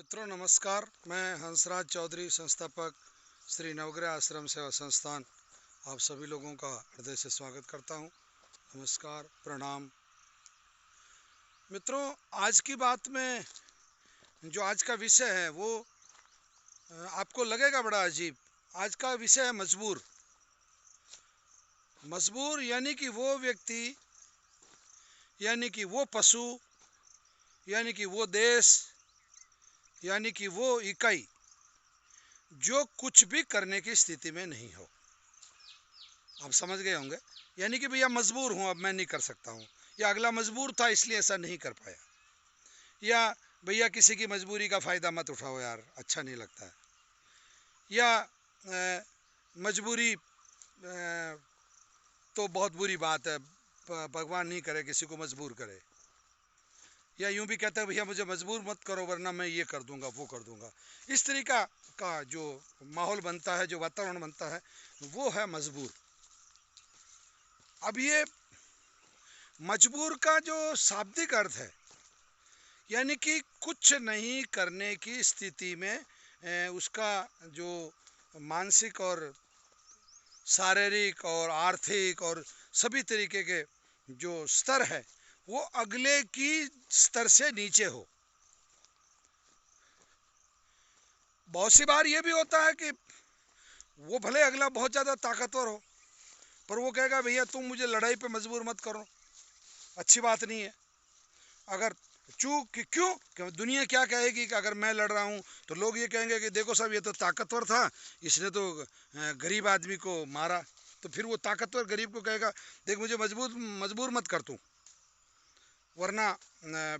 मित्रों नमस्कार। मैं हंसराज चौधरी, संस्थापक श्री नवग्रह आश्रम सेवा संस्थान, आप सभी लोगों का हृदय से स्वागत करता हूं। नमस्कार, प्रणाम। मित्रों, आज की बात में जो आज का विषय है वो आपको लगेगा बड़ा अजीब। आज का विषय है मजबूर। मजबूर यानी कि वो व्यक्ति, यानी कि वो पशु, यानी कि वो देश, यानी कि वो इकाई जो कुछ भी करने की स्थिति में नहीं हो। आप समझ गए होंगे। यानी कि भैया मजबूर हूं, अब मैं नहीं कर सकता हूं, या अगला मजबूर था इसलिए ऐसा नहीं कर पाया, या भैया किसी की मजबूरी का फ़ायदा मत उठाओ यार, अच्छा नहीं लगता है, या मजबूरी तो बहुत बुरी बात है, भगवान नहीं करे किसी को मजबूर करे। या यूं भी कहता है भैया मुझे मजबूर मत करो वरना मैं ये कर दूंगा वो कर दूंगा। इस तरीका का जो माहौल बनता है, जो वातावरण बनता है, वो है मजबूर। अब ये मजबूर का जो शाब्दिक अर्थ है, यानी कि कुछ नहीं करने की स्थिति में उसका जो मानसिक और शारीरिक और आर्थिक और सभी तरीके के जो स्तर है वो अगले की स्तर से नीचे हो। बहुत सी बार ये भी होता है कि वो भले अगला बहुत ज़्यादा ताकतवर हो, पर वो कहेगा भैया तुम मुझे लड़ाई पे मजबूर मत करो, अच्छी बात नहीं है। अगर क्यों दुनिया क्या कहेगी कि अगर मैं लड़ रहा हूँ तो लोग ये कहेंगे कि देखो साहब ये तो ताकतवर था, इसने तो गरीब आदमी को मारा। तो फिर वो ताकतवर गरीब को कहेगा देख मुझे मजबूर मत कर तू, वरना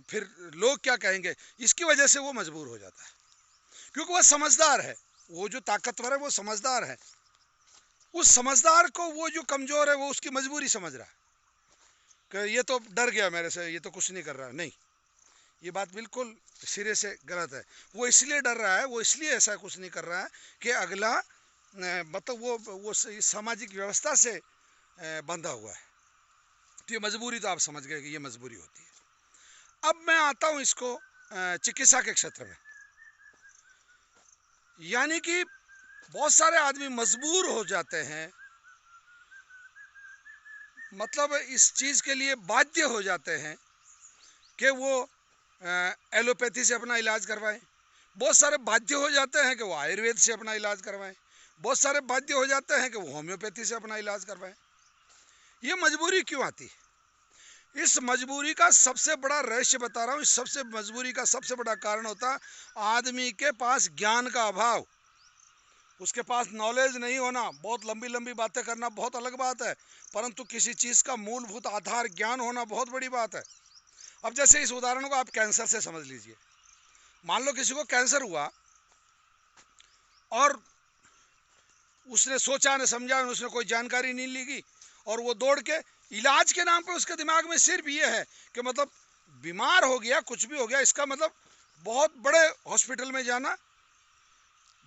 फिर लोग क्या कहेंगे। इसकी वजह से वो मजबूर हो जाता है, क्योंकि वह समझदार है। वो जो ताकतवर है वो समझदार है। उस समझदार को वो जो कमजोर है वो उसकी मजबूरी समझ रहा है कि ये तो डर गया मेरे से, ये तो कुछ नहीं कर रहा। नहीं, ये बात बिल्कुल सिरे से गलत है। वो इसलिए डर रहा है, वो इसलिए ऐसा कुछ नहीं कर रहा है कि अगला मतलब वो सामाजिक व्यवस्था से बंधा हुआ है। तो ये मजबूरी तो आप समझ गए कि ये मजबूरी होती है। अब मैं आता हूँ इसको चिकित्सा के क्षेत्र में। यानी कि बहुत सारे आदमी मजबूर हो जाते हैं, मतलब इस चीज़ के लिए बाध्य हो जाते हैं कि वो एलोपैथी से अपना इलाज करवाएं। बहुत सारे बाध्य हो जाते हैं कि वो आयुर्वेद से अपना इलाज करवाएं। बहुत सारे बाध्य हो जाते हैं कि वो होम्योपैथी से अपना इलाज करवाएं। ये मजबूरी क्यों आती है? इस मजबूरी का सबसे बड़ा रहस्य बता रहा हूँ। इस सबसे मजबूरी का सबसे बड़ा कारण होता आदमी के पास ज्ञान का अभाव। उसके पास नॉलेज नहीं होना। बहुत लंबी लंबी बातें करना बहुत अलग बात है, परंतु किसी चीज़ का मूलभूत आधार ज्ञान होना बहुत बड़ी बात है। अब जैसे इस उदाहरण को आप कैंसर से समझ लीजिए। मान लो किसी को कैंसर हुआ और उसने सोचा न समझा, उसने कोई जानकारी नहीं ली, और वो दौड़ के इलाज के नाम पे उसके दिमाग में सिर्फ ये है कि मतलब बीमार हो गया, कुछ भी हो गया, इसका मतलब बहुत बड़े हॉस्पिटल में जाना,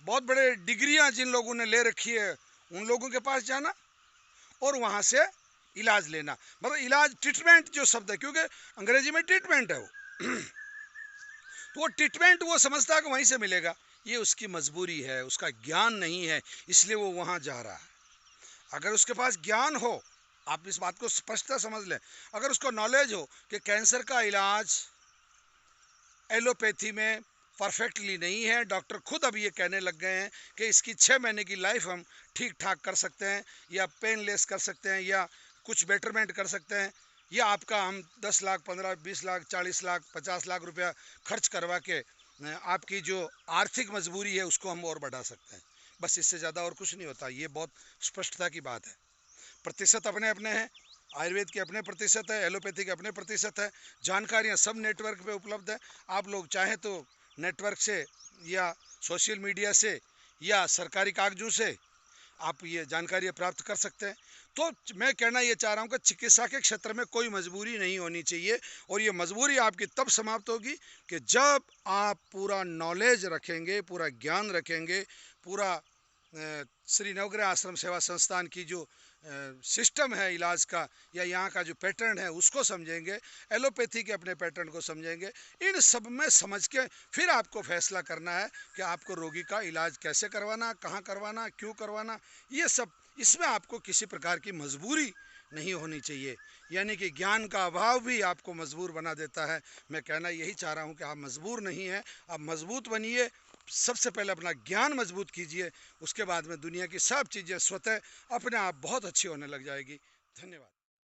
बहुत बड़े डिग्रियां जिन लोगों ने ले रखी है उन लोगों के पास जाना और वहां से इलाज लेना। मतलब इलाज, ट्रीटमेंट जो शब्द है, क्योंकि अंग्रेजी में ट्रीटमेंट है वो तो वो ट्रीटमेंट वो समझता है कि वहीं से मिलेगा। ये उसकी मजबूरी है, उसका ज्ञान नहीं है, इसलिए वो वहां जा रहा है। अगर उसके पास ज्ञान हो, आप इस बात को स्पष्टता समझ लें, अगर उसको नॉलेज हो कि कैंसर का इलाज एलोपैथी में परफेक्टली नहीं है, डॉक्टर खुद अब ये कहने लग गए हैं कि इसकी 6 महीने की लाइफ हम ठीक ठाक कर सकते हैं, या पेनलेस कर सकते हैं, या कुछ बेटरमेंट कर सकते हैं, या आपका हम 10 लाख 15 20 लाख 40 लाख 50 लाख रुपया खर्च करवा के आपकी जो आर्थिक मजबूरी है उसको हम और बढ़ा सकते हैं। बस इससे ज़्यादा और कुछ नहीं होता। ये बहुत स्पष्टता की बात है। प्रतिशत अपने अपने हैं, आयुर्वेद के अपने प्रतिशत है, एलोपैथी के अपने प्रतिशत है। जानकारियाँ सब नेटवर्क पे उपलब्ध है। आप लोग चाहें तो नेटवर्क से या सोशल मीडिया से या सरकारी कागजों से आप ये जानकारियाँ प्राप्त कर सकते हैं। तो मैं कहना ये चाह रहा हूँ कि चिकित्सा के क्षेत्र में कोई मजबूरी नहीं होनी चाहिए, और ये मजबूरी आपकी तब समाप्त होगी कि जब आप पूरा नॉलेज रखेंगे, पूरा ज्ञान रखेंगे, पूरा श्री नवग्रह आश्रम सेवा संस्थान की जो सिस्टम है इलाज का या यहाँ का जो पैटर्न है उसको समझेंगे, एलोपैथी के अपने पैटर्न को समझेंगे, इन सब में समझ के फिर आपको फैसला करना है कि आपको रोगी का इलाज कैसे करवाना, कहाँ करवाना, क्यों करवाना। ये सब, इसमें आपको किसी प्रकार की मजबूरी नहीं होनी चाहिए, यानी कि ज्ञान का अभाव भी आपको मजबूर बना देता है। मैं कहना यही चाह रहा हूँ कि आप मजबूर नहीं हैं, आप मजबूत बनिए। सबसे पहले अपना ज्ञान मजबूत कीजिए, उसके बाद में दुनिया की सब चीज़ें स्वतः अपने आप बहुत अच्छी होने लग जाएगी। धन्यवाद।